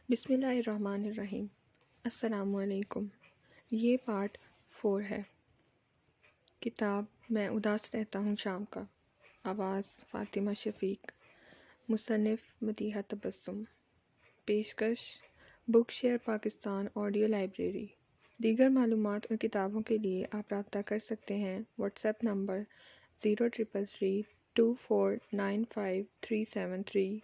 بسم اللہ الرحمن الرحیم۔ السلام علیکم۔ یہ پارٹ 4 ہے۔ کتاب میں اداس رہتا ہوں شام کا، آواز فاطمہ شفیق، مصنف مدیحہ تبسم، پیشکش بک شیئر پاکستان آڈیو لائبریری۔ دیگر معلومات اور کتابوں کے لیے آپ رابطہ کر سکتے ہیں واٹس ایپ نمبر 0333249573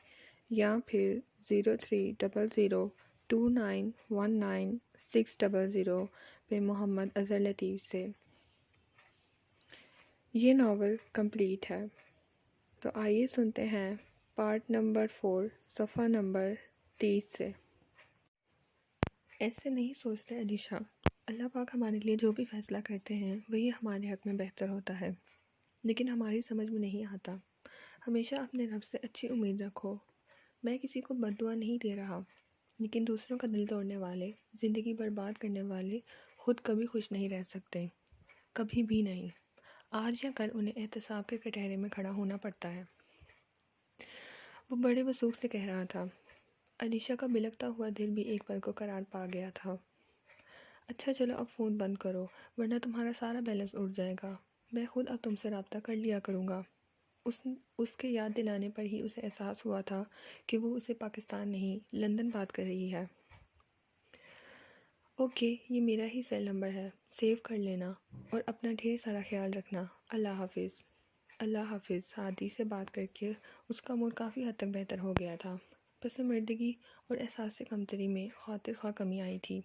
یا پھر 0300291960 پہ محمد اظہر لطیف سے۔ یہ ناول کمپلیٹ ہے، تو آئیے سنتے ہیں پارٹ نمبر 4 صفحہ نمبر 30 سے۔ ایسے نہیں سوچتے علیشا، اللہ پاک ہمارے لیے جو بھی فیصلہ کرتے ہیں وہی ہمارے حق میں بہتر ہوتا ہے، لیکن ہماری سمجھ میں نہیں آتا۔ ہمیشہ اپنے رب سے اچھی امید رکھو۔ میں کسی کو بد دعا نہیں دے رہا، لیکن دوسروں کا دل توڑنے والے، زندگی برباد کرنے والے خود کبھی خوش نہیں رہ سکتے، کبھی بھی نہیں۔ آج یا کل انہیں احتساب کے کٹہرے میں کھڑا ہونا پڑتا ہے۔ وہ بڑے وثوق سے کہہ رہا تھا۔ علیشا کا بلکتا ہوا دل بھی ایک پل کو قرار پا گیا تھا۔ اچھا چلو اب فون بند کرو، ورنہ تمہارا سارا بیلنس اڑ جائے گا۔ میں خود اب تم سے رابطہ کر لیا کروں گا۔ اس کے یاد دلانے پر ہی اسے احساس ہوا تھا کہ وہ اسے پاکستان نہیں لندن بات کر رہی ہے۔ اوکے، یہ میرا ہی سیل نمبر ہے، سیو کر لینا اور اپنا ڈھیر سارا خیال رکھنا۔ اللہ حافظ۔ اللہ حافظ۔ ہادی سے بات کر کے اس کا موڈ کافی حد تک بہتر ہو گیا تھا۔ پسماندگی اور احساس کمتری میں خاطر خواہ کمی آئی تھی۔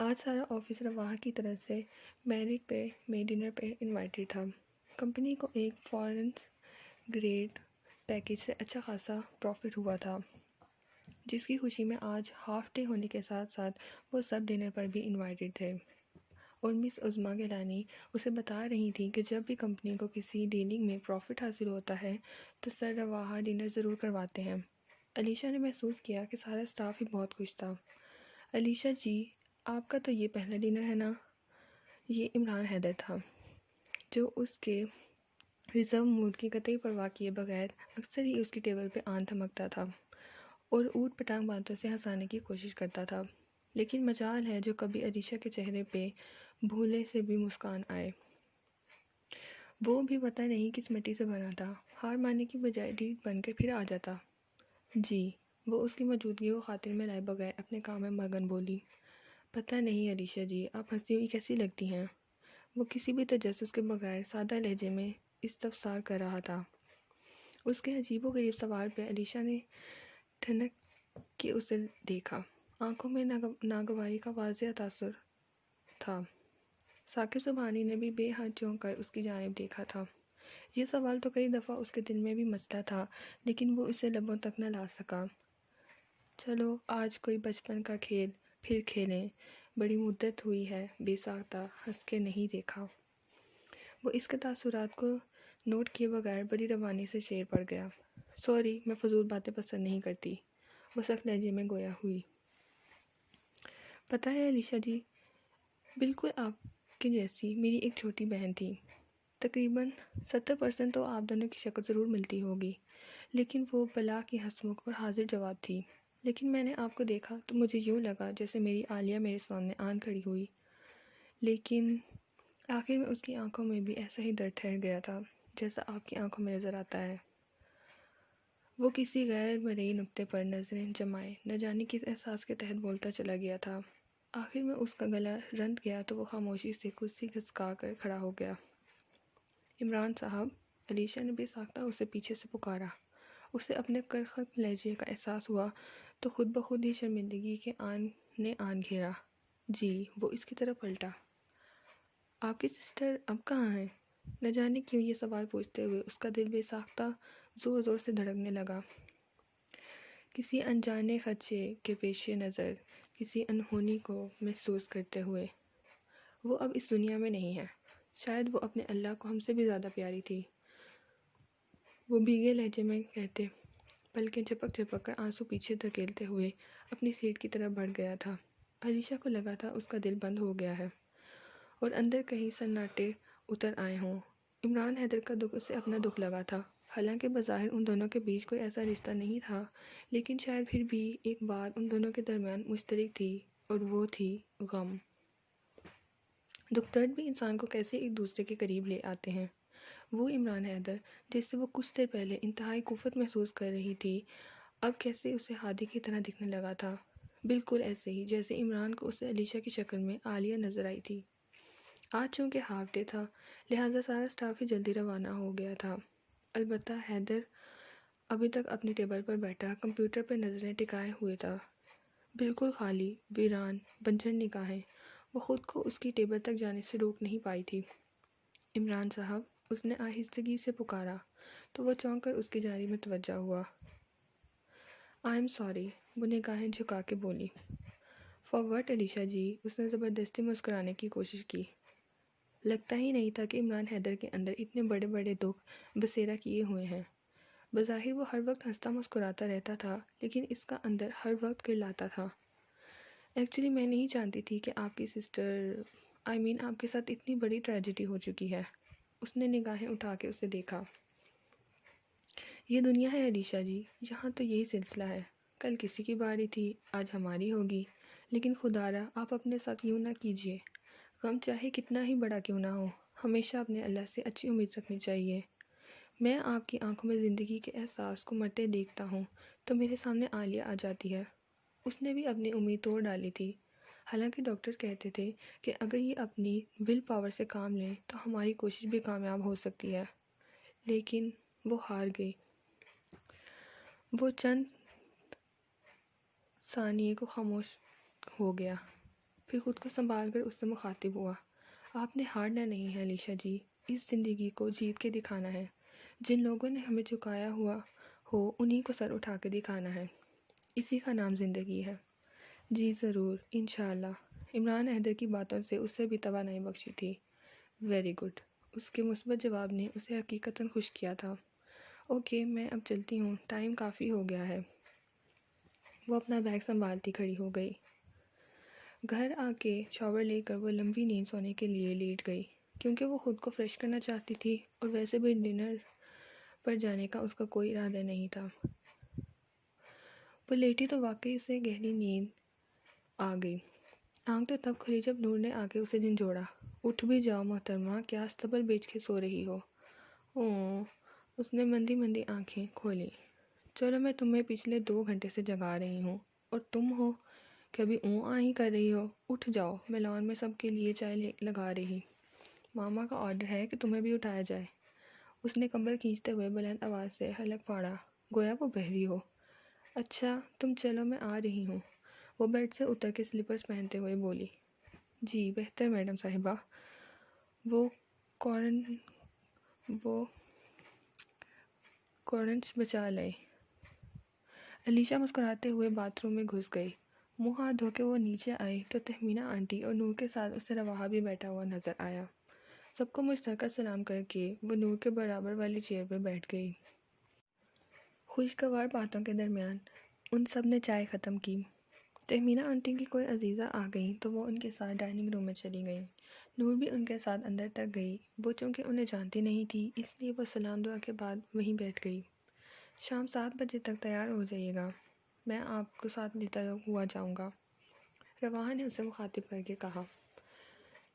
آج سارا آفس رواحہ کی طرف سے میرٹ پہ میں ڈنر پہ انوائٹڈ تھا۔ کمپنی کو ایک فارنس گریڈ پیکیج سے اچھا خاصا پروفٹ ہوا تھا، جس کی خوشی میں آج ہاف ڈے ہونے کے ساتھ ساتھ وہ سب ڈنر پر بھی انوائٹڈ تھے، اور مس عظمیٰ گیلانی اسے بتا رہی تھی کہ جب بھی کمپنی کو کسی ڈیلنگ میں پروفٹ حاصل ہوتا ہے تو سر رواحہ ڈنر ضرور کرواتے ہیں۔ علیشا نے محسوس کیا کہ سارا اسٹاف ہی بہت خوش تھا۔ علیشا جی، آپ کا تو یہ پہلا ڈنر ہے نا؟ یہ عمران حیدر تھا، جو اس کے ریزرو موڈ کی قطعی پرواہ کیے بغیر اکثر ہی اس کی ٹیبل پہ آن دھمکتا تھا اور اوٹ پٹانگ باتوں سے ہنسانے کی کوشش کرتا تھا، لیکن مجال ہے جو کبھی علیشا کے چہرے پہ بھولے سے بھی مسکان آئے۔ وہ بھی پتہ نہیں کس مٹی سے بنا تھا، ہار ماننے کی بجائے ڈھیٹ بن کے پھر آ جاتا۔ جی، وہ اس کی موجودگی کو خاطر میں لائے بغیر اپنے کام میں مگن بولی۔ پتہ نہیں علیشا جی، آپ ہنستی ہوئی کیسی لگتی ہیں؟ وہ کسی بھی تجسس کے بغیر سادہ لہجے میں استفسار کر رہا تھا۔ اس کے عجیب و غریب سوال پہ علیشا نے ٹھنک کے اسے دیکھا۔ آنکھوں میں ناگواری کا واضح تاثر تھا۔ ثاقب سبحانی نے بھی بے حد چونک کر اس کی جانب دیکھا تھا۔ یہ سوال تو کئی دفعہ اس کے دل میں بھی مچتا تھا، لیکن وہ اسے لبوں تک نہ لا سکا۔ چلو آج کوئی بچپن کا کھیل پھر کھیلیں، بڑی مدت ہوئی ہے بے ساختہ ہنس کے نہیں دیکھا۔ وہ اس کے تاثرات کو نوٹ کیے بغیر بڑی روانی سے شعر پڑھ گیا۔ سوری، میں فضول باتیں پسند نہیں کرتی، وہ سخت لہجے میں گویا ہوئی۔ پتہ ہے علیشا جی، بالکل آپ کے جیسی میری ایک چھوٹی بہن تھی۔ تقریباً 70% تو آپ دونوں کی شکل ضرور ملتی ہوگی، لیکن وہ بلا کی ہنسمکھ اور حاضر جواب تھی۔ لیکن میں نے آپ کو دیکھا تو مجھے یوں لگا جیسے میری عالیہ میرے سامنے آن کھڑی ہوئی، لیکن آخر میں اس کی آنکھوں میں بھی ایسا ہی درد ٹھہر گیا تھا جیسا آپ کی آنکھوں میں نظر آتا ہے۔ وہ کسی غیر مرئی نکتے پر نظریں جمائے نہ جانے کس احساس کے تحت بولتا چلا گیا تھا۔ آخر میں اس کا گلا رند گیا تو وہ خاموشی سے کرسی گھسکا کر کھڑا ہو گیا۔ عمران صاحب، علیشا نے بے ساختہ اسے پیچھے سے پکارا۔ اسے اپنے کرخت لہجے کا احساس ہوا تو خود بخود ہی شرمندگی کے نے آن گھیرا۔ جی، وہ اس کی طرف پلٹا۔ آپ کی سسٹر اب کہاں ہیں؟ نہ جانے کیوں یہ سوال پوچھتے ہوئے اس کا دل بے ساختہ زور زور سے دھڑکنے لگا۔ کسی انجانے خدشے کے پیش نظر، کسی انہونی کو محسوس کرتے ہوئے، وہ اب اس دنیا میں نہیں ہے۔ شاید وہ اپنے اللہ کو ہم سے بھی زیادہ پیاری تھی، وہ بھیگے لہجے میں کہتے، پلکیں جھپک جھپک کر آنسو پیچھے دھکیلتے ہوئے اپنی سیٹ کی طرف بڑھ گیا تھا۔ علیشا کو لگا تھا اس کا دل بند ہو گیا ہے اور اندر کہیں سناٹے اتر آئے ہوں۔ عمران حیدر کا دکھ اسے اپنا دکھ لگا تھا حالانکہ بظاہر ان دونوں کے بیچ کوئی ایسا رشتہ نہیں تھا، لیکن شاید پھر بھی ایک بات ان دونوں کے درمیان مشترک تھی، اور وہ تھی غم۔ دکھ درد بھی انسان کو کیسے ایک دوسرے کے قریب لے آتے ہیں۔ وہ عمران حیدر جس سے وہ کچھ دیر پہلے انتہائی کفت محسوس کر رہی تھی، اب کیسے اسے ہادی کی طرح دکھنے لگا تھا، بالکل ایسے ہی جیسے عمران کو اسے علیشہ کی شکل میں عالیہ نظر آئی تھی۔ آج چونکہ ہاف ڈے تھا، لہٰذا سارا سٹاف ہی جلدی روانہ ہو گیا تھا۔ البتہ حیدر ابھی تک اپنی ٹیبل پر بیٹھا کمپیوٹر پر نظریں ٹکائے ہوئے تھا، بالکل خالی، ویران، بنجر نگاہیں۔ وہ خود کو اس کی ٹیبل تک جانے سے روک نہیں پائی تھی۔ عمران صاحب، اس نے آہستگی سے پکارا تو وہ چونک کر اس کی جانب متوجہ ہوا۔ آئی ایم سوری، وہ نگاہیں جھکا کے بولی۔ فار واٹ علیشہ جی؟ اس نے زبردستی مسکرانے کی کوشش کی۔ لگتا ہی نہیں تھا کہ عمران حیدر کے اندر اتنے بڑے بڑے دکھ بسیرا کیے ہوئے ہیں۔ بظاہر وہ ہر وقت ہنستا مسکراتا رہتا تھا، لیکن اس کا اندر ہر وقت کرلاتا تھا۔ ایکچولی میں نہیں جانتی تھی کہ آپ کی سسٹر آپ کے ساتھ اتنی بڑی ٹریجڈی ہو چکی ہے۔ اس نے نگاہیں اٹھا کے اسے دیکھا۔ یہ دنیا ہے علیشہ جی، یہاں تو یہی سلسلہ ہے، کل کسی کی باری تھی، آج ہماری ہوگی، لیکن خدارا آپ اپنے ساتھ یوں نہ کیجیے۔ غم چاہے کتنا ہی بڑا کیوں نہ ہو، ہمیشہ اپنے اللہ سے اچھی امید رکھنی چاہیے۔ میں آپ کی آنکھوں میں زندگی کے احساس کو مرتے دیکھتا ہوں تو میرے سامنے عالیہ آ جاتی ہے۔ اس نے بھی اپنی امید توڑ ڈالی تھی، حالانکہ ڈاکٹر کہتے تھے کہ اگر یہ اپنی ول پاور سے کام لیں تو ہماری کوشش بھی کامیاب ہو سکتی ہے، لیکن وہ ہار گئی۔ وہ چند ثانیے کو خاموش ہو گیا، پھر خود کو سنبھال کر اس سے مخاطب ہوا۔ آپ نے ہارنا نہیں ہے علیشہ جی، اس زندگی کو جیت کے دکھانا ہے۔ جن لوگوں نے ہمیں جھکایا ہوا ہو انہی کو سر اٹھا کے دکھانا ہے، اسی کا نام زندگی ہے۔ جی ضرور، انشاءاللہ۔ عمران حیدر کی باتوں سے اس سے بھی توانائی بخشی تھی۔ ویری گڈ، اس کے مثبت جواب نے اسے حقیقتاً خوش کیا تھا۔ اوکے، میں اب چلتی ہوں، ٹائم کافی ہو گیا ہے۔ وہ اپنا بیگ سنبھالتی کھڑی ہو گئی۔ گھر آ کے شاور لے کر وہ لمبی نیند سونے کے لیے لیٹ گئی، کیونکہ وہ خود کو فریش کرنا چاہتی تھی، اور ویسے بھی ڈنر پر جانے کا اس کا کوئی ارادہ نہیں تھا۔ وہ لیٹی تو واقعی اسے گہری نیند آ گئی۔ آنکھ تو تب کھلی جب نور نے آ کے اسے جھنجھوڑا۔ اٹھ بھی جاؤ محترمہ، کیا استبل بیچ کے سو رہی ہو؟ اوہ، اس نے مندی مندی آنکھیں کھولیں۔ چلو میں تمہیں پچھلے 2 گھنٹے سے جگا رہی ہوں، اور تم ہو کہ ابھی اوں آ ہی کر رہی ہو۔ اٹھ جاؤ، میں لان میں سب کے لیے چائے لگا رہی۔ ماما کا آرڈر ہے کہ تمہیں بھی اٹھایا جائے۔ اس نے کمبل کھینچتے ہوئے بلند آواز سے حلق پھاڑا، گویا وہ بہری ہو۔ اچھا تم چلو، میں آ رہی ہوں، وہ بیڈ سے اتر کے سلیپرز پہنتے ہوئے بولی۔ جی بہتر میڈم صاحبہ، وہ کورنچ بچا لیں۔ علیشہ مسکراتے ہوئے باتھ روم میں گھس گئی۔ منہ ہاتھ دھو کے وہ نیچے آئی تو تہمینہ آنٹی اور نور کے ساتھ اسے رواحہ بھی بیٹھا ہوا نظر آیا۔ سب کو مشترکہ سلام کر کے وہ نور کے برابر والی چیئر پر بیٹھ گئی۔ خوشگوار باتوں کے درمیان ان سب نے چائے ختم کی۔ تہمینہ آنٹی کی کوئی عزیزہ آ گئیں تو وہ ان کے ساتھ ڈائننگ روم میں چلی گئیں۔ نور بھی ان کے ساتھ اندر تک گئی۔ وہ چونکہ انہیں جانتی نہیں تھی، اس لیے وہ سلام دعا کے بعد وہیں بیٹھ گئی۔ شام 7 بجے تک تیار ہو جائیے گا، میں آپ کو ساتھ لیتا ہوا جاؤں گا، رواحہ نے اسے مخاطب کر کے کہا۔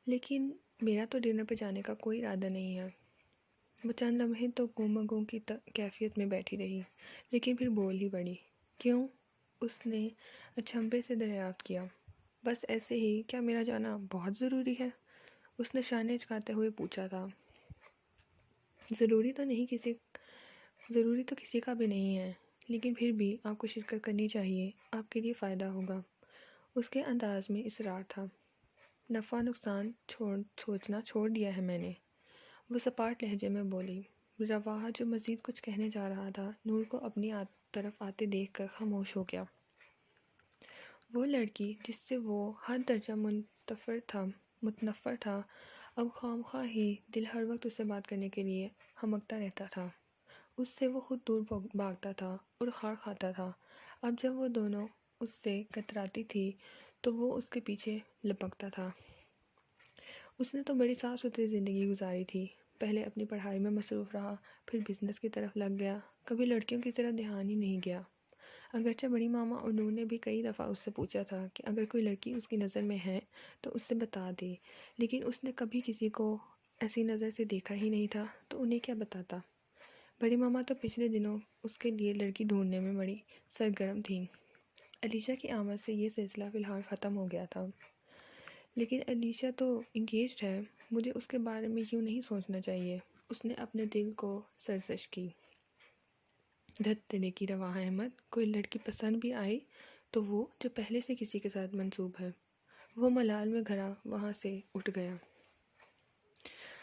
لیکن میرا تو ڈنر پہ جانے کا کوئی ارادہ نہیں ہے۔ وہ چند لمحے تو گم گم کی کیفیت میں بیٹھی رہی، لیکن پھر بول ہی پڑی۔ کیوں؟ اس نے اچنبھے سے دریافت کیا۔ بس ایسے ہی، کیا میرا جانا بہت ضروری ہے؟ اس نے شانے اچکاتے ہوئے پوچھا تھا۔ ضروری تو کسی کا بھی نہیں ہے، لیکن پھر بھی آپ کو شرکت کرنی چاہیے، آپ کے لیے فائدہ ہوگا۔ اس کے انداز میں اصرار تھا۔ نفع نقصان سوچنا چھوڑ دیا ہے میں نے، وہ سپاٹ لہجے میں بولی۔ رواحہ جو مزید کچھ کہنے جا رہا تھا، نور کو اپنی طرف آتے دیکھ کر خاموش ہو گیا۔ وہ لڑکی جس سے وہ حد درجہ متنفر تھا، اب خواہ ہی دل ہر وقت اس سے بات کرنے کے لیے ہمکتا رہتا تھا۔ اس سے وہ خود دور بھاگتا تھا اور خار کھاتا تھا۔ اب جب وہ دونوں اس سے کتراتی تھی تو وہ اس کے پیچھے لپکتا تھا۔ اس نے تو بڑی صاف ستھری زندگی گزاری تھی، پہلے اپنی پڑھائی میں مصروف رہا، پھر بزنس کی طرف لگ گیا، کبھی لڑکیوں کی طرف دھیان ہی نہیں گیا۔ اگرچہ بڑی ماما انہوں نے بھی کئی دفعہ اس سے پوچھا تھا کہ اگر کوئی لڑکی اس کی نظر میں ہے تو اس سے بتا دے، لیکن اس نے کبھی کسی کو ایسی نظر سے دیکھا ہی نہیں تھا تو انہیں کیا بتاتا۔ بڑی ماما تو پچھلے دنوں اس کے لیے لڑکی ڈھونڈنے میں بڑی سرگرم تھیں۔ علیشہ کی آمد سے یہ سلسلہ فی الحال ختم ہو گیا تھا، لیکن علیشہ تو انگیجڈ ہے، مجھے اس کے بارے میں یوں نہیں سوچنا چاہیے۔ اس نے اپنے دل کو سرزش کی۔ دھت تیرے کی رواں احمد، کوئی لڑکی پسند بھی آئی تو وہ جو پہلے سے کسی کے ساتھ منسوب ہے۔ وہ ملال میں گھرا وہاں سے اٹھ گیا۔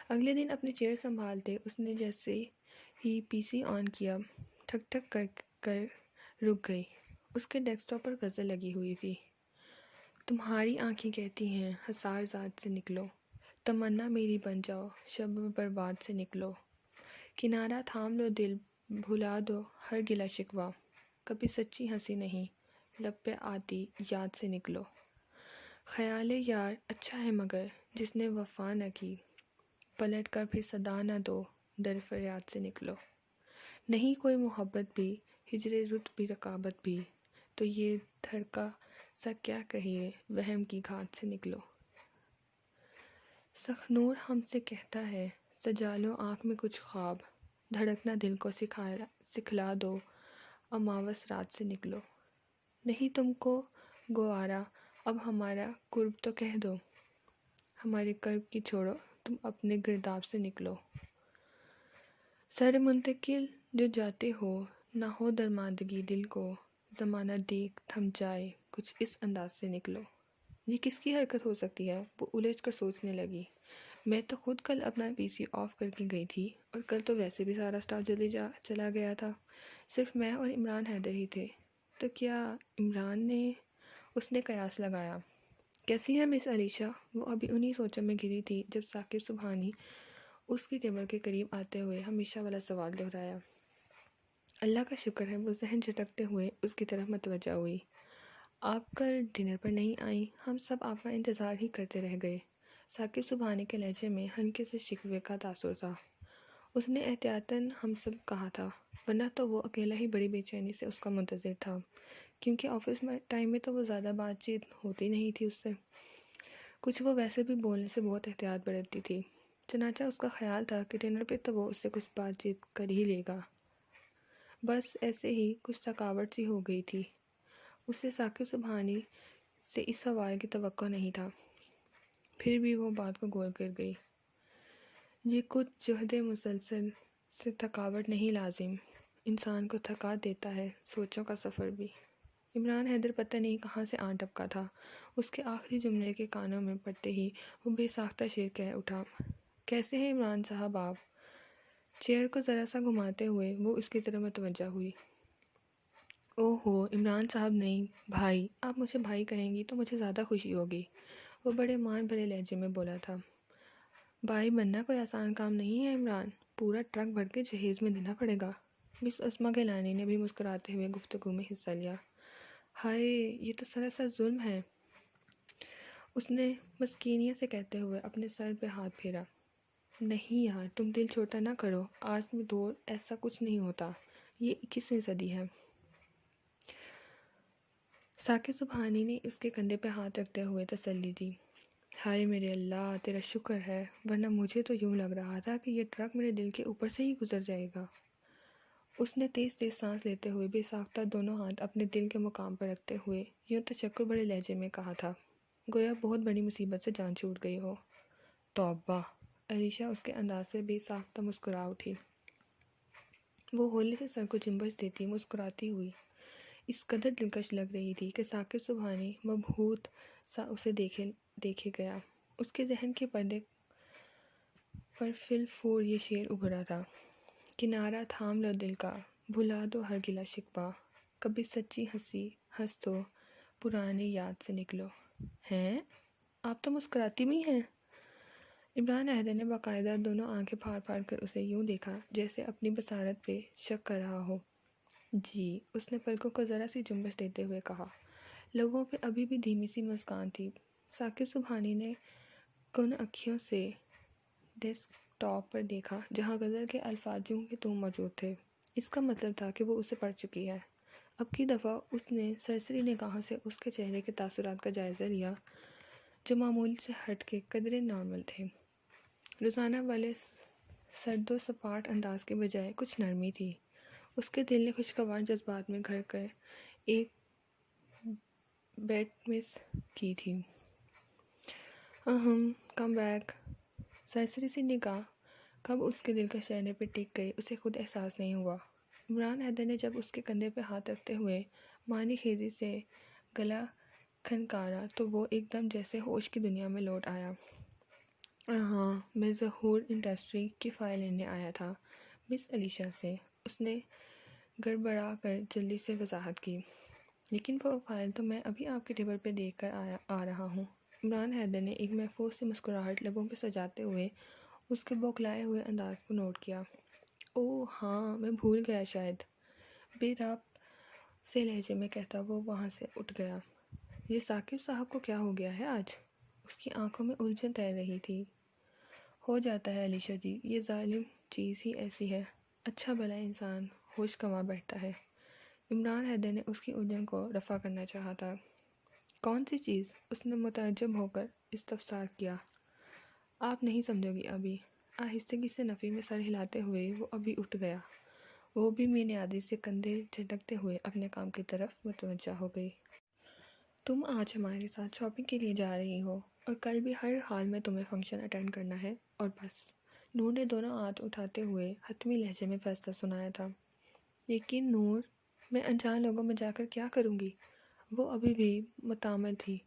اگلے دن اپنے چیئر سنبھالتے اس نے جیسے ہی پی سی آن کیا، ٹھک ٹھک کر کر رک گئی۔ اس کے ڈیسک ٹاپ پر غزل لگی ہوئی تھی۔ تمہاری آنکھیں کہتی ہیں حصار ذات سے نکلو، تمنا میری بن جاؤ شب برباد سے نکلو، کنارہ تھام لو دل بھلا دو ہر گلہ شکوہ، کبھی سچی ہنسی نہیں لب پہ آتی یاد سے نکلو، خیال یار اچھا ہے مگر جس نے وفا نہ کی، پلٹ کر پھر صدا نہ دو در فریاد سے نکلو، نہیں کوئی محبت بھی ہجر رت بھی رقابت بھی، تو یہ دھڑکا سا کیا کہیے وہم کی گھات سے نکلو، سخنور ہم سے کہتا ہے سجا لو آنکھ میں کچھ خواب، دھڑکنا دل کو سکھلا دو اماوس رات سے نکلو، نہیں تم کو گوارا اب ہمارا قرب تو کہہ دو، ہمارے قرب کی چھوڑو تم اپنے گرداب سے نکلو، سر منتقل جو جاتے ہو نہ ہو درماندگی دل کو، زمانہ دیکھ تھم جائے کچھ اس انداز سے نکلو۔ یہ کس کی حرکت ہو سکتی ہے؟ وہ الجھ کر سوچنے لگی۔ میں تو خود کل اپنا پی سی آف کر کے گئی تھی، اور کل تو ویسے بھی سارا سٹاف جلدی چلا گیا تھا، صرف میں اور عمران حیدر ہی تھے، تو کیا عمران نے؟ اس نے قیاس لگایا۔ کیسی ہے مس علیشہ؟ وہ ابھی انہی سوچوں میں گری تھی جب ثاقب سبحانی اس کی ٹیبل کے قریب آتے ہوئے ہمیشہ والا سوال دہرایا۔ اللہ کا شکر ہے، وہ ذہن جھٹکتے ہوئے اس کی طرف متوجہ ہوئی۔ آپ کل ڈنر پر نہیں آئیں، ہم سب آپ کا انتظار ہی کرتے رہ گئے۔ ثاقب سبحانی کے لہجے میں ہلکے سے شکوے کا تاثر تھا۔ اس نے احتیاطاً ہم سب کہا تھا، ورنہ تو وہ اکیلا ہی بڑی بے چینی سے اس کا منتظر تھا، کیونکہ آفس ٹائم میں تو وہ زیادہ بات چیت ہوتی نہیں تھی اس سے، کچھ وہ ویسے بھی بولنے سے بہت احتیاط برتتی تھی، چنانچہ اس کا خیال تھا کہ ڈنر پہ تو وہ اس سے کچھ بات چیت کر ہی لے گا۔ بس ایسے ہی کچھ تھکاوٹ سی ہو گئی تھی۔ اسے ثاقب سبحانی سے اس سوال کی توقع نہیں تھا، پھر بھی وہ بات کو گول کر گئی۔ یہ کچھ جہد مسلسل سے تھکاوٹ نہیں لازم، انسان کو تھکا دیتا ہے سوچوں کا سفر بھی۔ عمران حیدر پتہ نہیں کہاں سے آن ٹپکا تھا، اس کے آخری جملے کے کانوں میں پڑتے ہی وہ بے ساختہ شعر کہہ اٹھا۔ کیسے ہیں عمران صاحب آپ؟ چیئر کو ذرا سا گھماتے ہوئے وہ اس کی طرف متوجہ ہوئی۔ اوہ ہو، عمران صاحب نہیں، بھائی، آپ مجھے بھائی کہیں گی تو مجھے زیادہ خوشی ہوگی، وہ بڑے مان بھرے لہجے میں بولا تھا۔ بھائی بننا کوئی آسان کام نہیں ہے عمران، پورا ٹرک بھر کے جہیز میں دینا پڑے گا۔ مس عصمہ گیلانی نے بھی مسکراتے ہوئے گفتگو میں حصہ لیا۔ ہائے، یہ تو سراسر ظلم ہے، اس نے مسکینیت سے کہتے ہوئے اپنے سر پہ ہاتھ پھیرا۔ نہیں یار، تم دل چھوٹا نہ کرو، آج میں دور ایسا کچھ نہیں ہوتا، یہ 21ویں صدی ہے۔ ثاقب سبحانی نے اس کے کندھے پہ ہاتھ رکھتے ہوئے تسلی دی۔ ہائے میرے اللہ، تیرا شکر ہے، ورنہ مجھے تو یوں لگ رہا تھا کہ یہ ٹرک میرے دل کے اوپر سے ہی گزر جائے گا۔ اس نے تیز تیز سانس لیتے ہوئے بے ساختہ دونوں ہاتھ اپنے دل کے مقام پر رکھتے ہوئے یوں تشکر بڑے لہجے میں کہا تھا، گویا بہت بڑی مصیبت سے جان چھوٹ گئی ہو۔ توبہ! علیشہ اس کے انداز پہ بے ساختہ مسکرا اٹھی۔ وہ ہولے سے سر کو جنبش دیتی مسکراتی ہوئی اس قدر دلکش لگ رہی تھی کہ ثاقب سبحانی مبہوت سا اسے دیکھے گیا۔ اس کے ذہن کے پردے پر فی الفور یہ شعر ابھرا تھا، کنارہ تھام لو دل کا، بھلا دو ہر گلہ شکوہ، کبھی سچی ہنسی ہنس دو پرانی یاد سے نکلو۔ ہیں؟ آپ تو مسکراتی بھی ہیں؟ عمران حیدر نے باقاعدہ دونوں آنکھیں پھاڑ پھاڑ کر اسے یوں دیکھا جیسے اپنی بصارت پہ شک کر رہا ہو۔ جی، اس نے پلکوں کو ذرا سی جنبش دیتے ہوئے کہا۔ لبوں پہ ابھی بھی دھیمی سی مسکان تھی۔ ثاقب سبحانی نے کن اکھیوں سے ڈیسک ٹاپ پر دیکھا جہاں غزل کے الفاظ یوں کہ تم موجود تھے۔ اس کا مطلب تھا کہ وہ اسے پڑھ چکی ہے۔ اب کی دفعہ اس نے سرسری نگاہوں سے اس کے چہرے کے تاثرات کا جائزہ لیا، جو معمول سے ہٹ کے قدرے نارمل تھے۔ روزانہ والے سرد و سپاٹ انداز کے بجائے کچھ نرمی تھی۔ اس کے دل نے خوشگوار جذبات میں گھر کر ایک بیٹ مس کی تھی۔ Come back. سرسری سی نگاہ کب اس کے دل کے چہرے پہ ٹک گئی اسے خود احساس نہیں ہوا۔ عمران حیدر نے جب اس کے کندھے پہ ہاتھ رکھتے ہوئے معنی خیزی سے گلا کھنکارا تو وہ ایک دم جیسے ہوش کی دنیا میں لوٹ آیا۔ ہاں، میں ظہور انڈسٹری کی فائل لینے آیا تھا مس علیشہ سے، اس نے گڑبڑا کر جلدی سے وضاحت کی۔ لیکن وہ فائل تو میں ابھی آپ کے ٹیبل پہ دیکھ کر آ رہا ہوں۔ عمران حیدر نے ایک محفوظ سی مسکراہٹ لبوں پہ سجاتے ہوئے اس کے بوکھلائے ہوئے انداز کو نوٹ کیا۔ اوہ ہاں، میں بھول گیا شاید، بے ربط سے لہجے میں کہتا وہ وہاں سے اٹھ گیا۔ یہ ثاقب صاحب کو کیا ہو گیا ہے آج؟ اس کی آنکھوں میں الجھن تیر رہی تھی۔ ہو جاتا ہے علیشہ جی، یہ ظالم چیز ہی ایسی ہے، اچھا بھلا انسان ہوش گنوا بیٹھتا ہے۔ عمران حیدر نے اس کی الجھن کو رفع کرنا چاہا تھا۔ کون سی چیز؟ اس نے متعجب ہو کر استفسار کیا۔ آپ نہیں سمجھو گی ابھی۔ آہستگی سے نفی میں سر ہلاتے ہوئے وہ ابھی اٹھ گیا۔ وہ بھی میانیادی سے کندھے جھٹکتے ہوئے اپنے کام کی طرف متوجہ ہو گئی۔ تم آج ہمارے ساتھ شاپنگ کے لیے جا رہی ہو اور کل بھی ہر حال میں تمہیں فنکشن اٹینڈ کرنا ہے اور بس۔ نور نے دونوں ہاتھ اٹھاتے ہوئے حتمی لہجے میں فیصلہ سنایا تھا۔ لیکن نور، میں انجان لوگوں میں جا کر کیا کروں گی؟ وہ ابھی بھی متامل تھی۔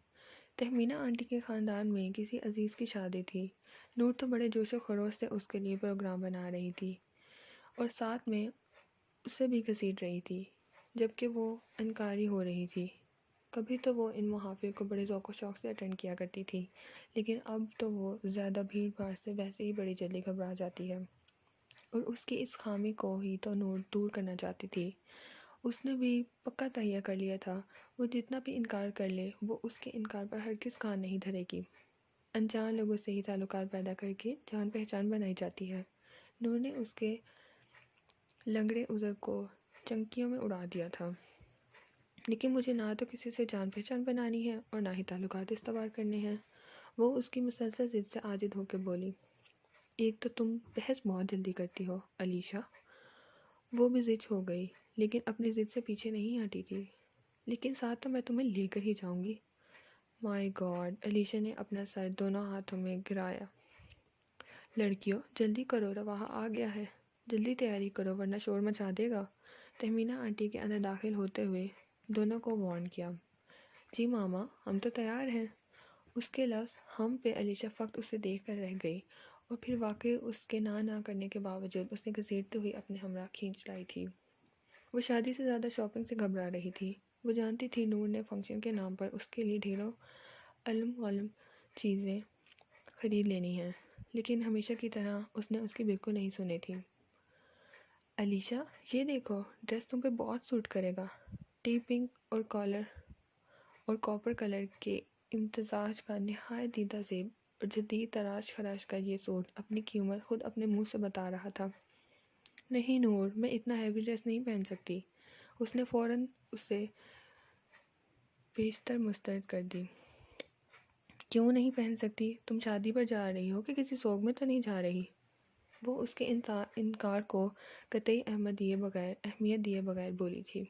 تہمینہ آنٹی کے خاندان میں کسی عزیز کی شادی تھی۔ نور تو بڑے جوش و خروش سے اس کے لیے پروگرام بنا رہی تھی اور ساتھ میں اسے بھی گھسیٹ رہی تھی، جبکہ وہ انکاری ہو رہی تھی۔ کبھی تو وہ ان محافل کو بڑے ذوق و شوق سے اٹینڈ کیا کرتی تھی، لیکن اب تو وہ زیادہ بھیڑ بھاڑ سے ویسے ہی بڑی جلدی گھبرا جاتی ہے، اور اس کی اس خامی کو ہی تو نور دور کرنا چاہتی تھی۔ اس نے بھی پکا تہیہ کر لیا تھا، وہ جتنا بھی انکار کر لے وہ اس کے انکار پر ہرگز کان نہیں دھرے گی۔ انجان لوگوں سے ہی تعلقات پیدا کر کے جان پہچان بنائی جاتی ہے۔ نور نے اس کے لنگڑے عذر کو چنکیوں میں اڑا دیا تھا۔ لیکن مجھے نہ تو کسی سے جان پہچان بنانی ہے اور نہ ہی تعلقات استوار کرنے ہیں، وہ اس کی مسلسل ضد سے عاجز ہو کے بولی۔ ایک تو تم بحث بہت جلدی کرتی ہو علیشہ۔ وہ بھی ضد ہو گئی، لیکن اپنی ضد سے پیچھے نہیں ہٹی تھی۔ لیکن ساتھ تو میں تمہیں لے کر ہی جاؤں گی۔ مائی گاڈ، علیشہ نے اپنا سر دونوں ہاتھوں میں گرایا۔ لڑکیوں، جلدی کرو، رواحہ آ گیا ہے، جلدی تیاری کرو ورنہ شور مچا دے گا۔ تہمینہ آنٹی کے اندر داخل ہوتے ہوئے دونوں کو وارن کیا۔ جی ماما، ہم تو تیار ہیں۔ اس کے لفظ ہم پہ علیشہ فقط اسے دیکھ کر رہ گئی، اور پھر واقعی اس کے نہ کرنے کے باوجود اس نے گھسیٹتے ہوئے اپنے ہمراہ کھینچ لائی تھی۔ وہ شادی سے زیادہ شاپنگ سے گھبرا رہی تھی۔ وہ جانتی تھی نور نے فنکشن کے نام پر اس کے لیے ڈھیروں علم غلم چیزیں خرید لینی ہیں، لیکن ہمیشہ کی طرح اس نے اس کی بالکل نہیں سنی تھی۔ علیشہ، یہ دیکھو، ڈریس تم پہ بہت سوٹ کرے گا۔ ٹی پنک اور کالر اور کاپر کلر کے امتزاج کا نہایت دیدہ زیب اور جدید تراش خراش کا یہ سوٹ اپنی قیمت خود اپنے منہ سے بتا رہا تھا۔ نہیں نور، میں اتنا ہیوی ڈریس نہیں پہن سکتی۔ اس نے فوراً اسے بیشتر مسترد کر دی۔ کیوں نہیں پہن سکتی؟ تم شادی پر جا رہی ہو کہ کسی سوگ میں تو نہیں جا رہی؟ وہ اس کے انکار کو قطعی اہمیت دیے بغیر بولی تھی۔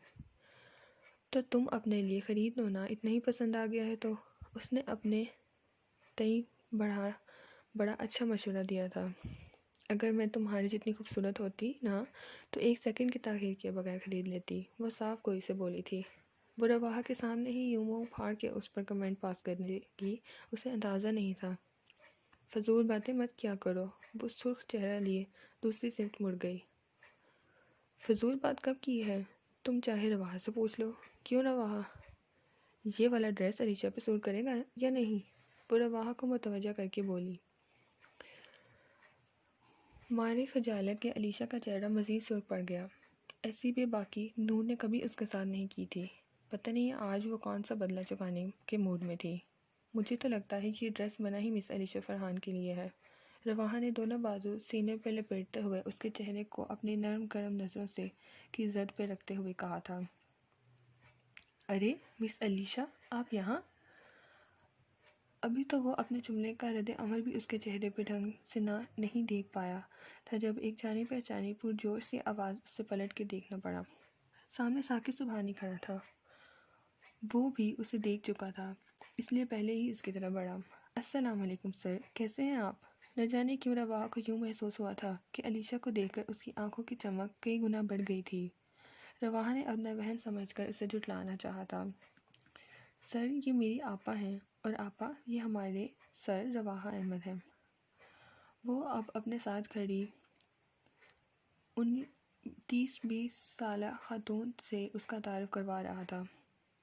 تو تم اپنے لیے خرید لو نا، اتنا ہی پسند آ گیا ہے تو۔ اس نے اپنے تئیں بڑا اچھا مشورہ دیا تھا۔ اگر میں تمہاری جتنی خوبصورت ہوتی نا تو ایک سیکنڈ کی تاخیر کیے بغیر خرید لیتی، وہ صاف کوئی سے بولی تھی۔ وہ رواحہ کے سامنے ہی یوں منہ پھاڑ کے اس پر کمنٹ پاس کرنے کی اسے اندازہ نہیں تھا۔ فضول باتیں مت کیا کرو۔ وہ سرخ چہرہ لیے دوسری سمت مڑ گئی۔ فضول بات کب کی ہے؟ تم چاہے رواحہ سے پوچھ لو۔ کیوں رواحہ؟ یہ والا ڈریس علیشہ پہ سوٹ کرے گا یا نہیں؟ وہ رواحہ کو متوجہ کر کے بولی۔ ماری خجالت کے علیشہ کا چہرہ مزید سرخ پڑ گیا۔ ایسی بے باکی نور نے کبھی اس کے ساتھ نہیں کی تھی۔ پتہ نہیں آج وہ کون سا بدلہ چکانے کے موڈ میں تھی۔ مجھے تو لگتا ہے یہ ڈریس بنا ہی مس علیشہ فرحان کے لیے ہے۔ رواحہ نے دونوں بازو سینے پہ لپیٹتے ہوئے اس کے چہرے کو اپنی نرم گرم نظروں سے کی زد پہ رکھتے ہوئے کہا تھا، ارے مس علیشا، آپ یہاں؟ ابھی تو وہ اپنے جملے کا رد عمل بھی اس کے چہرے پہ ڈھنگ سے نہیں دیکھ پایا تھا جب ایک جانی پہچانی پرجوش سی آواز اس سے پلٹ کے دیکھنا پڑا۔ سامنے ثاقب سبحانی کھڑا تھا۔ وہ بھی اسے دیکھ چکا تھا، اس لیے پہلے ہی اس کی طرف بڑھا۔ السلام علیکم سر، کیسے ہیں آپ؟ نہ جانے کیوں رواحہ کو یوں محسوس ہوا تھا کہ علیشا کو دیکھ کر اس کی آنکھوں کی چمک کئی گنا بڑھ گئی تھی۔ رواحہ نے اپنا وہم سمجھ کر اسے جھٹلانا چاہا تھا۔ سر، یہ میری آپا ہیں، اور آپا یہ ہمارے سر رواحہ احمد ہیں۔ وہ اب اپنے ساتھ کھڑی 30-20 سالہ خاتون سے اس کا تعارف کروا رہا تھا۔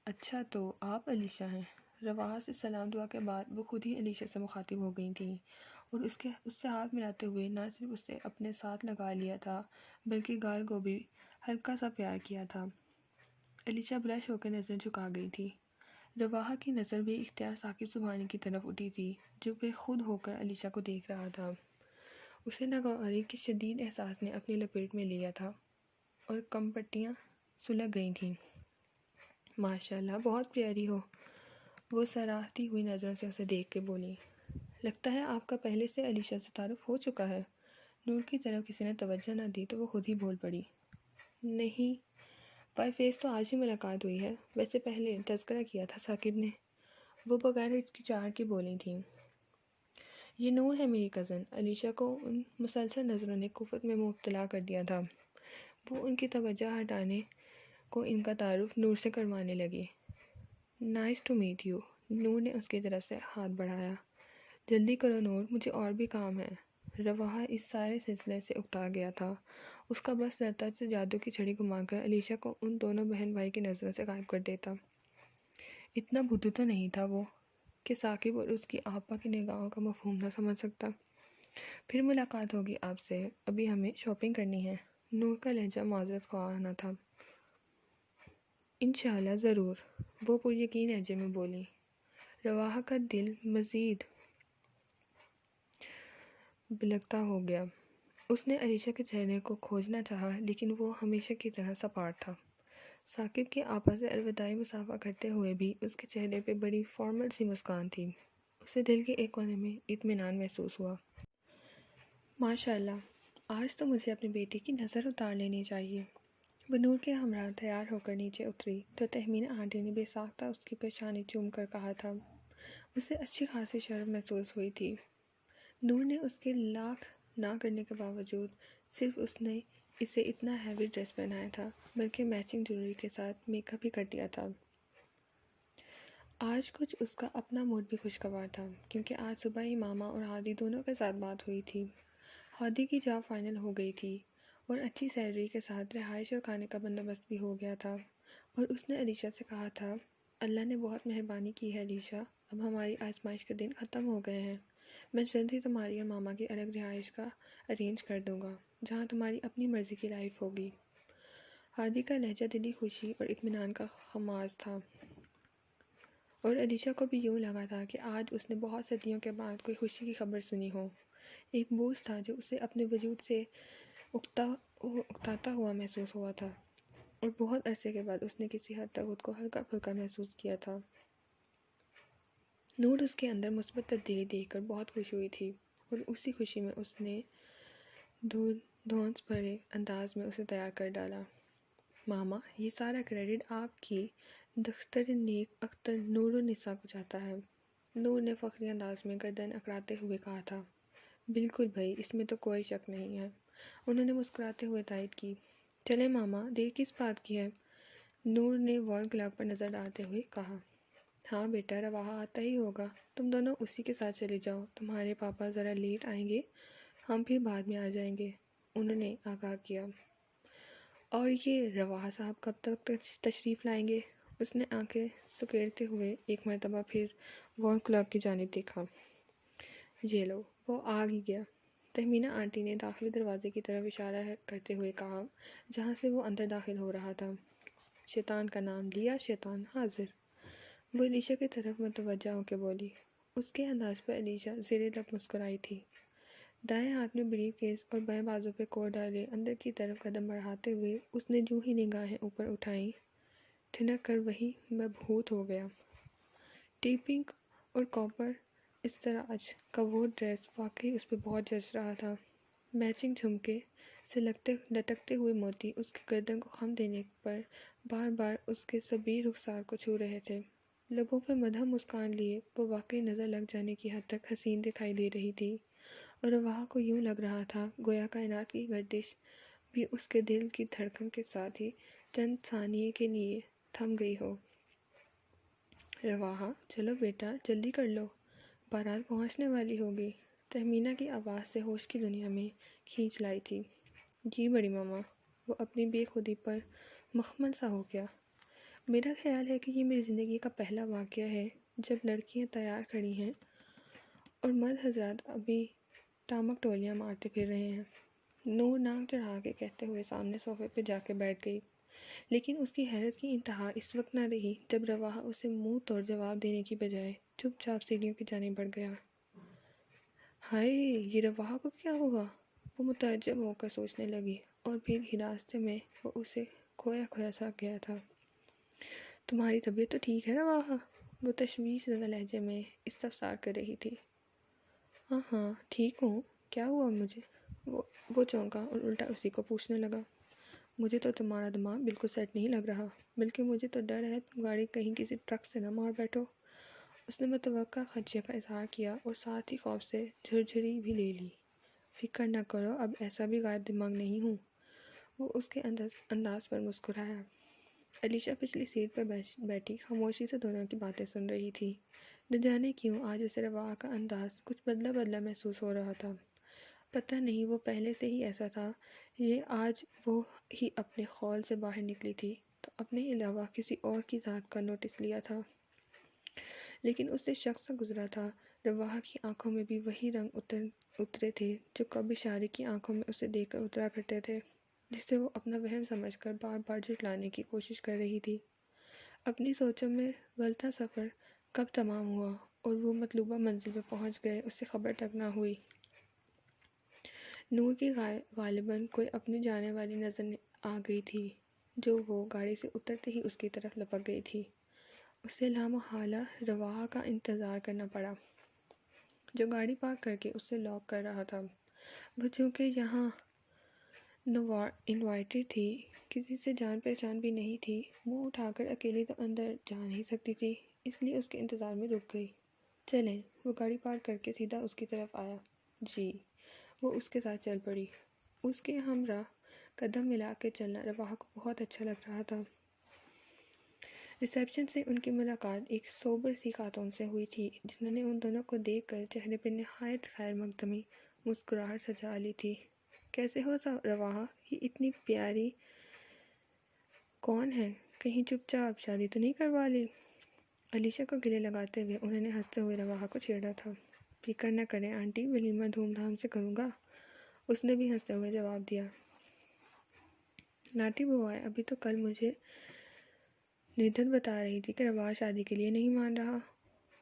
اچھا، تو آپ علیشا ہیں؟ رواحہ سے سلام دعا کے بعد وہ خود ہی علیشا سے مخاطب ہو گئی تھیں اور اس سے ہاتھ ملاتے ہوئے نہ صرف اسے اپنے ساتھ لگا لیا تھا بلکہ گال کو بھی ہلکا سا پیار کیا تھا۔ علیشا بلش ہو کے نظر جھکا گئی تھی۔ رواحہ کی نظر بے اختیار ثاقب سبحانی کی طرف اٹھی تھی جو بے خود ہو کر علیشا کو دیکھ رہا تھا۔ اسے ناگواری کے شدید احساس نے اپنی لپیٹ میں لیا تھا اور کم پٹیاں سلگ گئی تھیں۔ ماشاءاللہ، بہت پیاری ہو، وہ سراہتی ہوئی نظروں سے اسے دیکھ کے بولی۔ لگتا ہے آپ کا پہلے سے علیشا سے تعارف ہو چکا ہے۔ نور کی طرف کسی نے توجہ نہ دی تو وہ خود ہی بول پڑی، نہیں، بائی فیس تو آج ہی ملاقات ہوئی ہے، ویسے پہلے تذکرہ کیا تھا ثاقب نے، وہ بغیر ہچکچاہٹ کی بولی تھیں۔ یہ نور ہے میری کزن۔ علیشا کو ان مسلسل نظروں نے کفر میں مبتلا کر دیا تھا۔ وہ ان کی توجہ ہٹانے کو ان کا تعارف نور سے کروانے لگی۔ نائس ٹو میٹ یو، نور نے اس کی طرف سے ہاتھ بڑھایا۔ جلدی کرو نور، مجھے اور بھی کام ہے۔ رواحہ اس سارے سلسلے سے اکتا گیا تھا۔ اس کا بس زیادہ سے جادو کی چھڑی گھما کر علیشا کو ان دونوں بہن بھائی کی نظروں سے غائب کر دیتا۔ اتنا بدھو تو نہیں تھا وہ کہ ثاقب اور اس کی آپا کی نگاہوں کا مفہوم نہ سمجھ سکتا۔ پھر ملاقات ہوگی آپ سے، ابھی ہمیں شاپنگ کرنی ہے۔ نور کا لہجہ معذرت خواہانہ تھا۔ انشاءاللہ ضرور، وہ پر یقین لہجے میں بولی۔ رواحہ کا دل مزید بلکتا ہو گیا۔ اس نے علیشا کے چہرے کو کھوجنا چاہا لیکن وہ ہمیشہ کی طرح سپاٹ تھا۔ ثاقب کی آپا سے الوداعی مصافحہ کرتے ہوئے بھی اس کے چہرے پہ بڑی فارمل سی مسکان تھی۔ اسے دل کے ایک کونے میں اطمینان محسوس ہوا۔ ماشاءاللہ، آج تو مجھے اپنی بیٹی کی نظر اتار لینی چاہیے۔ وہ نور کے ہمراہ تیار ہو کر نیچے اتری تو تہمینہ آنٹی نے بے ساختہ اس کی پیشانی چوم کر کہا تھا۔ اسے اچھی خاصی شرم محسوس ہوئی تھی۔ نور نے اس کے لاکھ نہ کرنے کے باوجود صرف اس نے اسے اتنا ہیوی ڈریس پہنایا تھا بلکہ میچنگ جویلری کے ساتھ میک اپ بھی کر دیا تھا۔ آج کچھ اس کا اپنا موڈ بھی خوشگوار تھا کیونکہ آج صبح ہی ماما اور ہادی دونوں کے ساتھ بات ہوئی تھی۔ ہادی کی جاب فائنل ہو گئی تھی اور اچھی سیلری کے ساتھ رہائش اور کھانے کا بندوبست بھی ہو گیا تھا، اور اس نے علیشا سے کہا تھا، اللہ نے بہت مہربانی کی ہے علیشا، اب ہماری آزمائش کے دن ختم ہو گئے ہیں، میں جلد ہی تمہاری اور ماما کی الگ رہائش کا ارینج کر دوں گا جہاں تمہاری اپنی مرضی کی لائف ہوگی۔ ہادی کا لہجہ دلی خوشی اور اطمینان کا خماز تھا، اور علیشا کو بھی یوں لگا تھا کہ آج اس نے بہت صدیوں کے بعد کوئی خوشی کی خبر سنی ہو۔ ایک بوجھ تھا جو اسے اپنے وجود سے اکتاتا ہوا محسوس ہوا تھا، اور بہت عرصے کے بعد اس نے کسی حد تک خود کو ہلکا پھلکا محسوس کیا تھا۔ نور اس کے اندر مثبت تبدیلی دیکھ کر بہت خوش ہوئی تھی، اور اسی خوشی میں اس نے دھونس بھرے انداز میں اسے تیار کر ڈالا۔ ماما، یہ سارا کریڈٹ آپ کی دختر نیک اختر نور النساء کو جاتا ہے، نور نے فخری انداز میں گردن اکڑاتے ہوئے کہا تھا۔ بالکل بھائی، اس میں تو کوئی شک نہیں ہے، انہوں نے مسکراتے ہوئے تائید کی۔ چلے ماما، دیر کس بات کی ہے؟ نور نے وال کلاک پر نظر ڈالتے ہوئے کہا۔ ہاں بیٹا، رواحہ آتا ہی ہوگا، تم دونوں اسی کے ساتھ چلے جاؤ، تمہارے پاپا ذرا لیٹ آئیں گے، ہم پھر بعد میں آ جائیں گے، انہوں نے آگاہ کیا۔ اور یہ رواحہ صاحب کب تک تشریف لائیں گے؟ اس نے آنکھیں سکیڑتے ہوئے ایک مرتبہ پھر وال کلاک کی جانب دیکھا۔ یہ لو، وہ آ ہی گیا، تہمینہ آنٹی نے داخلی دروازے کی طرف اشارہ کرتے ہوئے کہا جہاں سے وہ اندر داخل ہو رہا تھا۔ شیطان کا نام لیا، شیطان حاضر، وہ علیشا کی طرف متوجہ ہو کے بولی۔ اس کے انداز پر علیشا زیر لب مسکرائی تھی۔ دائیں ہاتھ میں بریف کیس اور بائیں بازو پہ کوٹ ڈالے اندر کی طرف قدم بڑھاتے ہوئے اس نے جو ہی نگاہیں اوپر اٹھائیں ٹھنک کر وہی مبہوت ہو گیا۔ ٹی پنک اور کاپر استراج کا وہ ڈریس واقعی اس پہ بہت جچ رہا تھا۔ میچنگ جھمکے سے لٹکتے ہوئے موتی اس کی گردن کو خم دینے پر بار بار اس کے صبیر رخسار کو چھو رہے تھے۔ لبوں پہ مدھم مسکان لیے وہ واقعی نظر لگ جانے کی حد تک حسین دکھائی دے رہی تھی، اور رواحہ کو یوں لگ رہا تھا گویا کائنات کی گردش بھی اس کے دل کی دھڑکن کے ساتھ ہی چند ثانیے کے لیے تھم گئی ہو۔ رواحہ چلو بیٹا جلدی کر لو، بارات پہنچنے والی ہوگی، تہمینہ کی آواز سے ہوش کی دنیا میں کھینچ لائی تھی۔ جی بڑی ماما، وہ اپنی بے خودی پر مخمل سا ہو گیا۔ میرا خیال ہے کہ یہ میری زندگی کا پہلا واقعہ ہے جب لڑکیاں تیار کھڑی ہیں اور مرد حضرات ابھی ٹامک ٹولیاں مارتے پھر رہے ہیں۔ نور ناک چڑھا کے کہتے ہوئے سامنے صوفے پہ جا کے بیٹھ گئی، لیکن اس کی حیرت کی انتہا اس وقت نہ رہی جب رواحہ اسے منہ توڑ جواب دینے کی بجائے چپ چاپ سیڑھیوں کی جانب بڑھ گیا۔ ہائے، یہ رواحہ کو کیا ہوا؟ وہ متعجب ہو کر سوچنے لگی، اور پھر ہی راستے میں وہ اسے کھویا کھویا سا گیا تھا۔ تمہاری طبیعت تو ٹھیک ہے رواحہ؟ وہ تشویش زدہ لہجے میں استفسار کر رہی تھی۔ ہاں ہاں ٹھیک ہوں، کیا ہوا مجھے؟ وہ چونکا اور الٹا اسی کو پوچھنے لگا۔ مجھے تو تمہارا دماغ بالکل سیٹ نہیں لگ رہا، بلکہ مجھے تو ڈر ہے تم گاڑی کہیں کسی ٹرک سے نہ مار بیٹھو۔ اس نے متوقع خدشے کا اظہار کیا اور ساتھ ہی خوف سے جھرجھری بھی لے لی۔ فکر نہ کرو، اب ایسا بھی غائب دماغ نہیں ہوں۔ وہ اس کے انداز پر مسکرایا۔ علیشا پچھلی سیٹ پر بیٹھی خاموشی سے دونوں کی باتیں سن رہی تھی۔ نہ جانے کیوں آج اسے رواحہ کا انداز کچھ بدلا بدلا محسوس ہو رہا تھا۔ پتہ نہیں وہ پہلے سے ہی ایسا تھا، یہ آج وہ ہی اپنے خول سے باہر نکلی تھی تو اپنے علاوہ کسی اور کی ذات کا نوٹس لیا تھا۔ لیکن اس سے شخص سا گزرا تھا، رواحہ کی آنکھوں میں بھی وہی رنگ اترے تھے جو کبھی شارق کی آنکھوں میں اسے دیکھ کر اترا کرتے تھے، جسے وہ اپنا وہم سمجھ کر بار بار جھٹلانے کی کوشش کر رہی تھی۔ اپنی سوچوں میں غلطہ سفر کب تمام ہوا اور وہ مطلوبہ منزل پہ پہنچ گئے، اس سے خبر تک نہ ہوئی۔ نور کی غالباً کوئی اپنی جانے والی نظر آ گئی تھی جو وہ گاڑی سے اترتے ہی اس کی طرف لپک گئی تھی۔ اسے لامحالہ رواحہ کا انتظار کرنا پڑا، جو گاڑی پارک کر کے اسے لاک کر رہا تھا۔ وہ چونکہ یہاں انوائٹڈ تھی، کسی سے جان پہچان بھی نہیں تھی، منہ اٹھا کر اکیلی تو اندر جا نہیں سکتی تھی، اس لیے اس کے انتظار میں رک گئی۔ چلیں، وہ گاڑی پارک کر کے سیدھا اس کی طرف آیا۔ جی، وہ اس کے ساتھ چل پڑی۔ اس کے ہمراہ قدم ملا کے چلنا رواحہ کو بہت اچھا لگ رہا تھا۔ ریسیپشن سے ان کی ملاقات ایک سوبر سی خاتون سے ہوئی تھی، جنہوں نے ان دونوں کو دیکھ کر چہرے پہ نہایت خیر مقدمی مسکراہٹ سجا لی تھی۔ کیسے ہو رواحہ، یہ اتنی پیاری کون ہے؟ کہیں چپ چاپ شادی تو نہیں کروا لی؟ علیشا کو گلے لگاتے ہوئے انہوں نے ہنستے ہوئے رواحہ کو چھیڑا تھا۔ فکر نہ کریں آنٹی، ولیمہ دھوم دھام سے کروں گا، اس نے بھی ہنستے ہوئے جواب دیا۔ ناٹی بوائے، ابھی تو کل مجھے ندھت بتا رہی تھی کہ رواحہ شادی کے لیے نہیں مان رہا،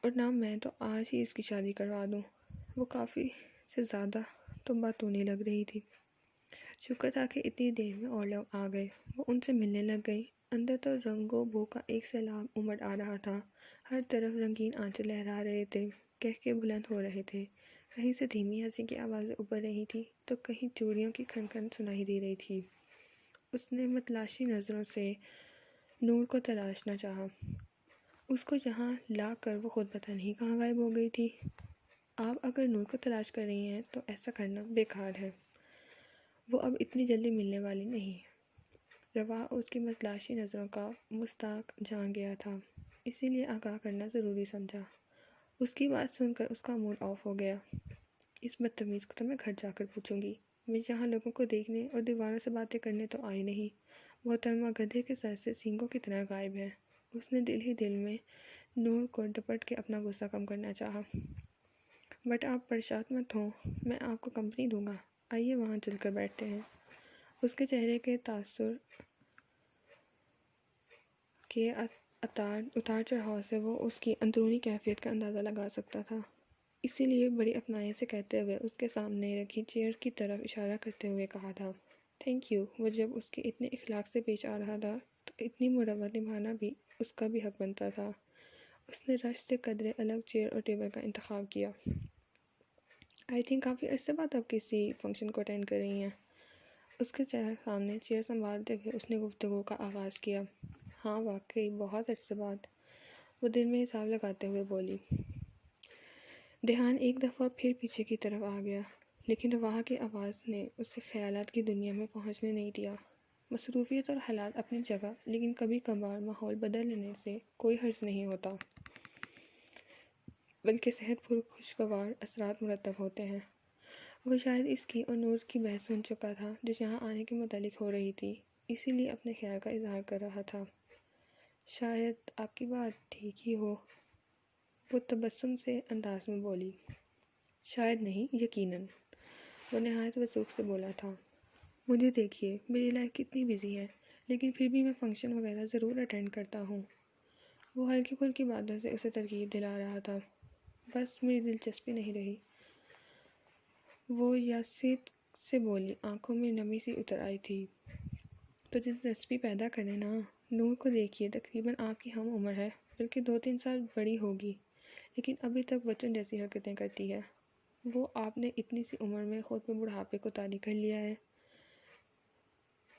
اور نہ میں تو آج ہی اس کی شادی کروا دوں۔ وہ کافی سے زیادہ تو باتونی لگ رہی تھی۔ شکر تھا کہ اتنی دیر میں اور لوگ آ گئے۔ وہ ان سے ملنے لگ گئی۔ اندر تو رنگ و بو کا ایک سیلاب امڑ آ رہا تھا، ہر طرف رنگین آنچل لہرا رہے تھے، قہقہے بلند ہو رہے تھے، کہیں سے دھیمی ہنسی کی آوازیں ابھر رہی تھی تو کہیں چوڑیوں کی کھن کھن سنائی دے رہی تھی۔ اس نے متلاشی نظروں سے نور کو تلاشنا چاہا، اس کو یہاں لا کر وہ خود پتہ نہیں کہاں غائب ہو گئی تھی۔ آپ اگر نور کو تلاش کر رہی ہیں تو ایسا کرنا بیکار ہے، وہ اب اتنی جلدی ملنے والی نہیں۔ رواحہ اس کی متلاشی نظروں کا مستاق جان گیا تھا، اسی لیے آگاہ کرنا ضروری سمجھا۔ اس کی بات سن کر اس کا موڈ آف ہو گیا۔ اس بدتمیز کو تو میں گھر جا کر پوچھوں گی، میں یہاں لوگوں کو دیکھنے اور دیواروں سے باتیں کرنے تو آئی نہیں۔ محترمہ گدھے کے سر سے سینگوں کی طرح غائب ہے۔ اس نے دل ہی دل میں نور کو ڈپٹ کے اپنا غصہ کم کرنا چاہا۔ بٹ آپ پریشان مت ہوں، میں آپ کو کمپنی دوں گا، آئیے وہاں چل کر بیٹھتے ہیں۔ اس کے چہرے کے تاثر کے اتار چڑھاؤ سے وہ اس کی اندرونی کیفیت کا اندازہ لگا سکتا تھا۔ اسی لیے بڑی اپنائی سے کہتے ہوئے اس کے سامنے رکھی چیئر کی طرف اشارہ کرتے ہوئے کہا تھا، تھینک یو۔ وہ جب اس کے اتنے اخلاق سے پیش آ رہا تھا تو اتنی مروت نبھانا بھی اس کا بھی حق بنتا تھا۔ اس نے رش سے قدرے الگ چیئر اور ٹیبل کا انتخاب کیا۔ آئی تھنک کافی عرصے بعد آپ کسی فنکشن کو اٹینڈ کر رہی ہیں۔ اس کے سامنے چیئر سنبھالتے ہوئے اس نے گفتگو کا آغاز کیا۔ ہاں واقعی بہت عرصے بعد، وہ دل میں حساب لگاتے ہوئے بولی۔ دھیان ایک دفعہ پھر پیچھے کی طرف آ گیا، لیکن رواحہ کی آواز نے اسے خیالات کی دنیا میں پہنچنے نہیں دیا۔ مصروفیت اور حالات اپنی جگہ، لیکن کبھی کبھار ماحول بدل لینے سے کوئی حرج نہیں ہوتا، بلکہ صحت پر خوشگوار اثرات مرتب ہوتے ہیں۔ وہ شاید اس کی اور نور کی بحث سن چکا تھا جو یہاں آنے کے متعلق ہو رہی تھی، اسی لیے اپنے خیال کا اظہار کر رہا تھا۔ شاید آپ کی بات ٹھیک ہی ہو، وہ تبسم سے انداز میں بولی۔ شاید نہیں، یقیناً، وہ نہایت وثوق سے بولا تھا۔ مجھے دیکھیے، میری لائف کتنی بزی ہے، لیکن پھر بھی میں فنکشن وغیرہ ضرور اٹینڈ کرتا ہوں۔ وہ ہلکی پھلکی باتوں سے اسے ترغیب دلا رہا تھا۔ بس میری دلچسپی نہیں رہی، وہ یاسیت سے بولی، آنکھوں میں نمی سی اتر آئی تھی۔ تو دلچسپی پیدا کرے نا، نور کو دیکھیے، تقریباً آپ کی ہم عمر ہے، بلکہ 2-3 سال بڑی ہوگی، لیکن ابھی تک بچوں جیسی حرکتیں کرتی ہے۔ وہ آپ نے اتنی سی عمر میں خود پہ بڑھاپے کو طاری کر لیا ہے۔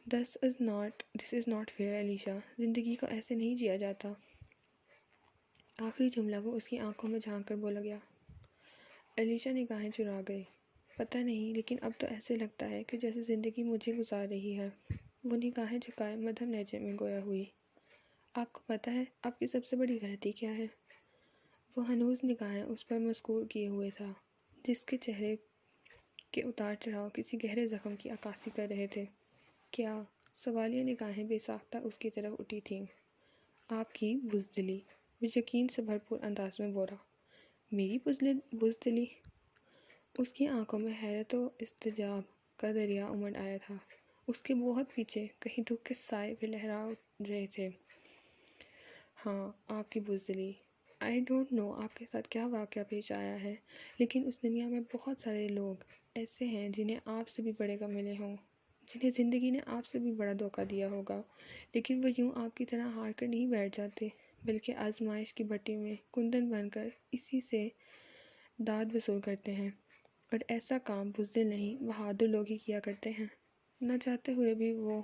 دس از ناٹ فیئر علیشا، زندگی کو ایسے نہیں جیا جاتا۔ آخری جملہ وہ اس کی آنکھوں میں جھانک کر بولا گیا۔ علیشا نگاہیں چرا گئی۔ پتہ نہیں، لیکن اب تو ایسے لگتا ہے کہ جیسے زندگی مجھے گزار رہی ہے۔ وہ نگاہیں جھکائے مدھم لہجے میں گویا ہوئی۔ آپ کو پتہ ہے آپ کی سب سے بڑی غلطی کیا ہے؟ وہ ہنوز نگاہیں اس پر مسکور کیے ہوئے تھا، جس کے چہرے کے اتار چڑھاؤ کسی گہرے زخم کی عکاسی کر رہے تھے۔ کیا؟ سوالیہ نگاہیں بے ساختہ اس کی طرف اٹھی تھیں۔ آپ کی بزدلی، وہ یقین سے بھرپور انداز میں بولا۔ میری بزدلی؟ اس کی آنکھوں میں حیرت و استعجاب کا دریا امڈ آیا تھا۔ اس کے بہت پیچھے کہیں دکھ کے سائے بھی لہرا رہے تھے۔ ہاں، آپ کی بزدلی۔ آئی ڈونٹ نو آپ کے ساتھ کیا واقعہ پیش آیا ہے، لیکن اس دنیا میں بہت سارے لوگ ایسے ہیں جنہیں آپ سے بھی بڑے غم ملے ہوں، جنہیں زندگی نے آپ سے بھی بڑا دھوکہ دیا ہوگا، لیکن وہ یوں آپ کی طرح ہار کر نہیں بیٹھ جاتے، بلکہ آزمائش کی بھٹی میں کندن بن کر اسی سے داد وصول کرتے ہیں۔ اور ایسا کام بزدل نہیں، بہادر لوگ ہی کیا کرتے ہیں۔ نہ چاہتے ہوئے بھی وہ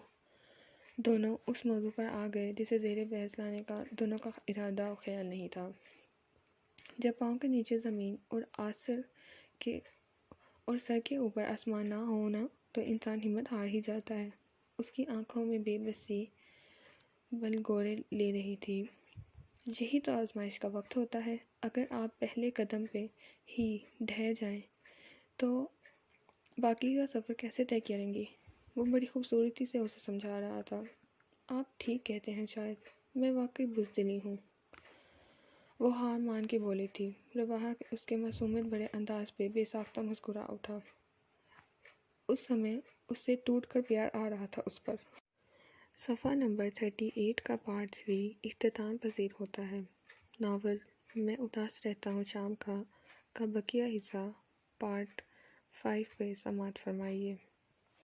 دونوں اس موضوع پر آ گئے جسے زیر بحث لانے کا دونوں کا ارادہ و خیال نہیں تھا۔ جب پاؤں کے نیچے زمین اور سر کے اوپر آسمان نہ ہونا تو انسان ہمت ہار ہی جاتا ہے۔ اس کی آنکھوں میں بے بسی بلگورے لے رہی تھی۔ یہی تو آزمائش کا وقت ہوتا ہے، اگر آپ پہلے قدم پہ ہی ڈھہ جائیں تو باقی کا سفر کیسے طے کریں گی؟ وہ بڑی خوبصورتی سے اسے سمجھا رہا تھا۔ آپ ٹھیک کہتے ہیں، شاید میں واقعی بزدلی ہوں، وہ ہار مان کے بولی تھی۔ رواحہ اس کے معصومیت بڑے انداز پہ بے ساختہ مسکرا اٹھا۔ اس سمے اس سے ٹوٹ کر پیار آ رہا تھا اس پر۔ صفحہ نمبر 38 کا پارٹ 3 اختتام پذیر ہوتا ہے۔ ناول میں اداس رہتا ہوں شام کا بقیہ حصہ پارٹ 5 پہ سماعت فرمائیے۔